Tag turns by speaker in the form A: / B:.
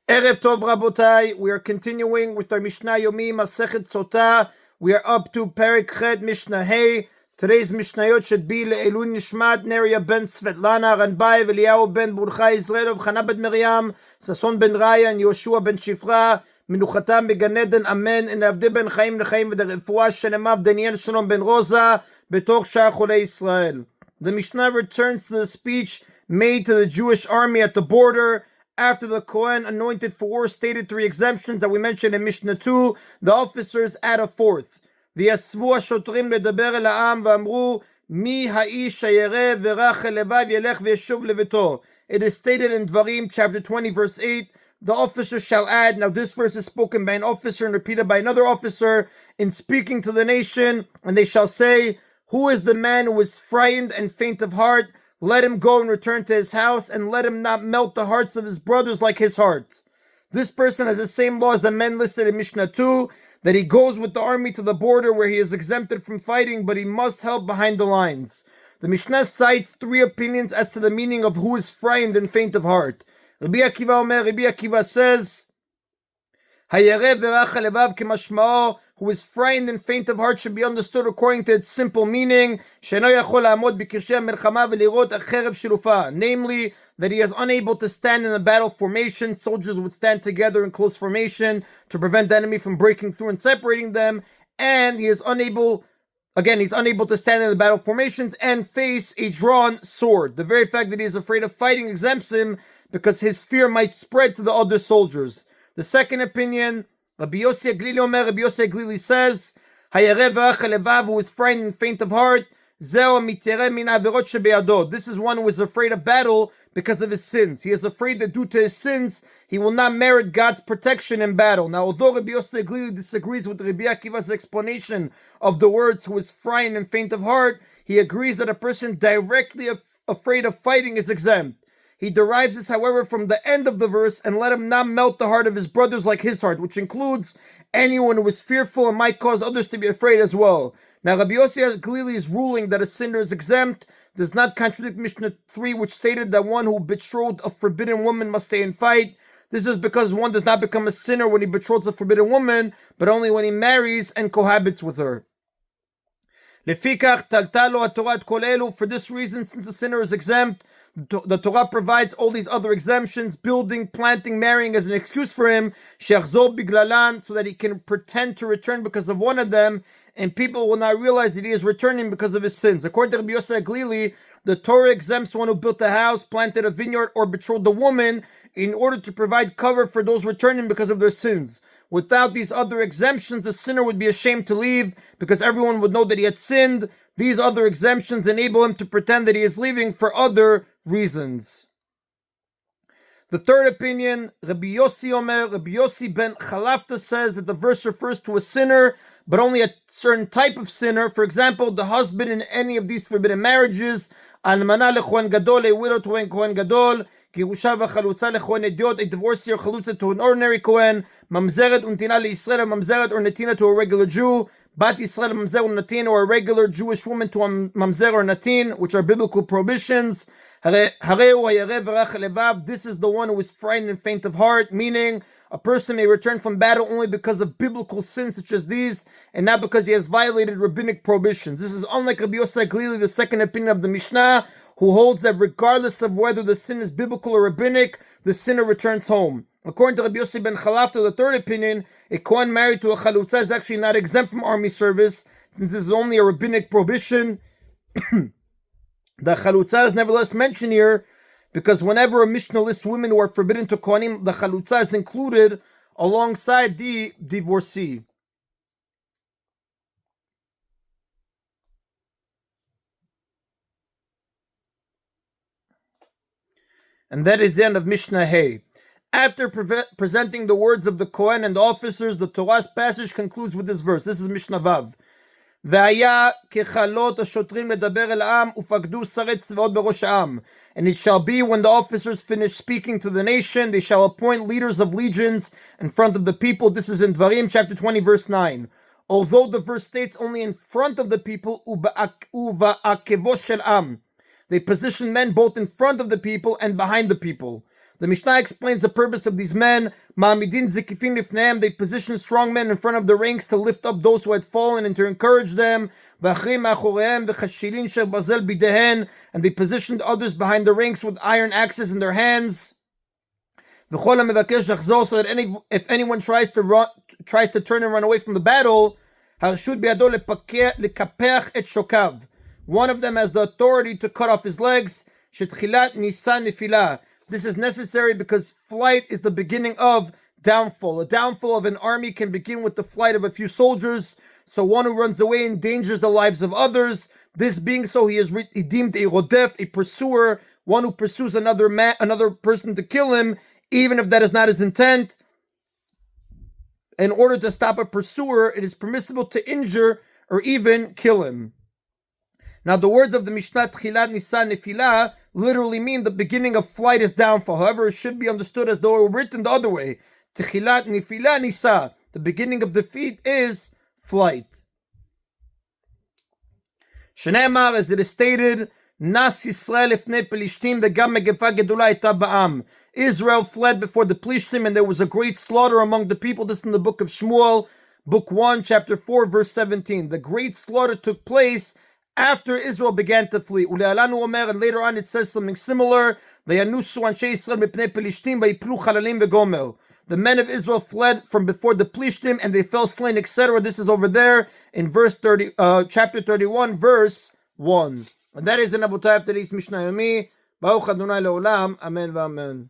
A: Erev Tov Rabotai, we are continuing with our Mishna Yomi, Masechet Sotah. We are up to Perek Chet Mishnah Hey. Today's Mishnayot should be Le'elu Nishmat, Neria ben Svetlana, Ranbai, Eliyahu ben Burcha, Israel of Chana ben Miriam, Sason ben Raya, and Yoshua ben Shifra, Minuchatam began Eden, Amen, and Avdi ben Chaim Nechaim, and the Refuah Shenemav, Daniel Shalom ben Rosa, Betoch Shah Cholei Israel. The Mishnah returns to the speech made to the Jewish army at the border. After the Kohen anointed for war stated 3 exemptions that we mentioned in Mishnah 2, the officers add a 4th. ויסבו השוטרים לדבר אל העם ואמרו מי האיש הירא ורך אל לבב ילך וישוב לביתו. It is stated in Dvarim chapter 20 verse 8, the officer shall add. Now this verse is spoken by an officer and repeated by another officer in speaking to the nation, and they shall say, who is the man who is frightened and faint of heart? Let him go and return to his house, and let him not melt the hearts of his brothers like his heart. This person has the same law as the men listed in Mishnah 2, that he goes with the army to the border where he is exempted from fighting, but he must help behind the lines. The Mishnah cites 3 opinions as to the meaning of who is frightened and faint of heart. Rabbi Akiva says, Hayareh v'rach halevav k'mashma'o, who is frightened and faint of heart, should be understood according to its simple meaning, namely, that he is unable to stand in a battle formation. Soldiers would stand together in close formation to prevent the enemy from breaking through and separating them, and he is unable to stand in the battle formations and face a drawn sword. The very fact that he is afraid of fighting exempts him because his fear might spread to the other soldiers. The second opinion, Rabbi Yossi Aglili says, Hayareh v'rach halevav, who is frightened and faint of heart, zeo mitireh min averot shebeyado. This is one who is afraid of battle because of his sins. He is afraid that due to his sins, he will not merit God's protection in battle. Now, although Rabbi Yossi Aglili disagrees with Rabbi Akiva's explanation of the words who is frightened and faint of heart, he agrees that a person directly afraid of fighting is exempt. He derives this, however, from the end of the verse, and let him not melt the heart of his brothers like his heart, which includes anyone who is fearful and might cause others to be afraid as well. Now, Rabbi Yossi Aglili's ruling that a sinner is exempt does not contradict Mishnah 3, which stated that one who betrothed a forbidden woman must stay and fight. This is because one does not become a sinner when he betroths a forbidden woman, but only when he marries and cohabits with her. Lefikach taltalo haTorah et kol elu. For this reason, since the sinner is exempt, the Torah provides all these other exemptions, building, planting, marrying as an excuse for him, she'achzor biglalan, so that he can pretend to return because of one of them, and people will not realize that he is returning because of his sins. According to Rabbi Yossi Aglili, the Torah exempts one who built a house, planted a vineyard, or betrothed a woman in order to provide cover for those returning because of their sins. Without these other exemptions, a sinner would be ashamed to leave because everyone would know that he had sinned. These other exemptions enable him to pretend that he is leaving for other reasons. The third opinion, Rabbi Yossi ben Chalafta says that the verse refers to a sinner, but only a certain type of sinner. For example, the husband in any of these forbidden marriages, almana lekohen gadol, a widow to a kohen gadol, girusha v'chalutza lekohen idiot, a divorcee or chalutza to an ordinary kohen, mamzeret untina leIsrael, mamzeret or netina to a regular Jew, bat Yisrael mamzer or natin, or a regular Jewish woman to a mamzer or natin, which are biblical prohibitions. This is the one who is frightened and faint of heart, meaning a person may return from battle only because of biblical sins such as these, and not because he has violated rabbinic prohibitions. This is unlike Rabbi Yossi Aglili, the second opinion of the Mishnah, who holds that regardless of whether the sin is biblical or rabbinic, the sinner returns home. According to Rabbi Yossi ben Chalafta, the third opinion, a Kohen married to a Chalutza is actually not exempt from army service, since this is only a rabbinic prohibition. The Chalutza is nevertheless mentioned here, because whenever a Mishnah lists women who are forbidden to Kohanim, the Chalutza is included alongside the divorcee. And that is the end of Mishnah Hey. After presenting the words of the Kohen and the officers, the Torah's passage concludes with this verse. This is Mishnah Vav. והיה ככלות השוטרים לדבר אל העם ופקדו שרי צבאות בראש העם. And it shall be when the officers finish speaking to the nation, they shall appoint leaders of legions in front of the people. This is in Dvarim chapter 20 verse 9. Although the verse states only in front of the people, ובעקבו של עם. They position men both in front of the people and behind the people. The Mishnah explains the purpose of these men. Ma'amidin zikifin lifnehem, they position strong men in front of the ranks to lift up those who had fallen and to encourage them. V'achrim ma'achorehem v'chashilin shel bazel bidehen, and they positioned others behind the ranks with iron axes in their hands. V'chol ha'mevakesh lachzor, so that if anyone tries to turn and run away from the battle, harshut bi'ado lekapeach et shokav. One of them has the authority to cut off his legs. Shetchilat nisan nefilah. This is necessary because flight is the beginning of downfall. A downfall of an army can begin with the flight of a few soldiers. So one who runs away endangers the lives of others. This being so, he is deemed a rodef, a pursuer, one who pursues another person to kill him, even if that is not his intent. In order to stop a pursuer, it is permissible to injure or even kill him. Now, the words of the Mishnah Tchilat Nisan Nefilah literally mean the beginning of flight is downfall. However, it should be understood as though it were written the other way. Tchilat Nefilah Nisa. The beginning of defeat is flight. Shneimar, as it is stated, Nas Yisrael ifnei Pelishtim v'gam megefa gedula hayta ba'am. Israel fled before the Plishtim, and there was a great slaughter among the people. This is in the book of Shmuel, book 1, chapter 4, verse 17. The great slaughter took place after Israel began to flee. Ule'alanu omer, and later on it says something similar. Vayanusu anshe Yisrael mipnei Pelishtim vayiplu chalalim v'gomer. The men of Israel fled from before the Plishtim, and they fell slain, etc. This is over there in chapter 31, verse 1. And that is in Abu Tayyib today's Mishna Yomi. Baruch Adonai le'olam. Amen v'amen.